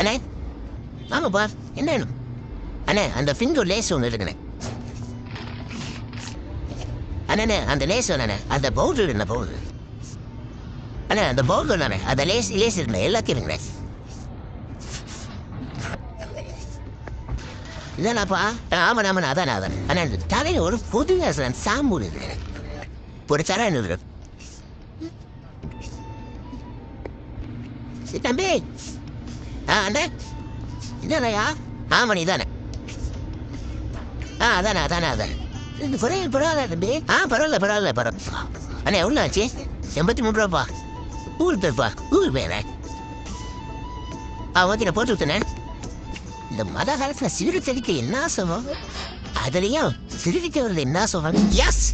அண்ணே வாங்கப்பா என்ன வேணும் அண்ணே அந்த ஃபிங்கர் லேஸ் ஒன்று இருக்குண்ணே அண்ணே அந்த லேஸ் வேணே அந்த பவுடர் என்ன பவுடர் அண்ணே அந்த பவுடர் தானே அந்த லேஸ் லேஸ் இருக்குண்ணே எல்லாத்தையும் இருக்குண்ணே இதானாப்பா ஆமாண்ணா ஆமாண்ணா அதானே அதான் அண்ணா இந்த தலையில் ஒரு புது வாசனை சாம்பு இருக்கு ஒரு தர என்ன தம்பி அண்ணே இதானையா ஆமாண்ணே இதானே அதானே அதானே அதானே இது பரவாயில்ல தம்பி பரவாயில்ல அண்ணே எவ்வளோ ஆச்சு 83 ரூபாப்பா கூகுள் பேப்பா கூகுள் பேரே ஓகே நான் போட்டு விட்டேனே இந்த மத காலத்தில் சிறுத்தை என்ன சொல்லுவோம் அதுலேயும் சிறுத்தை என்ன சொல்லுவாங்க எஸ்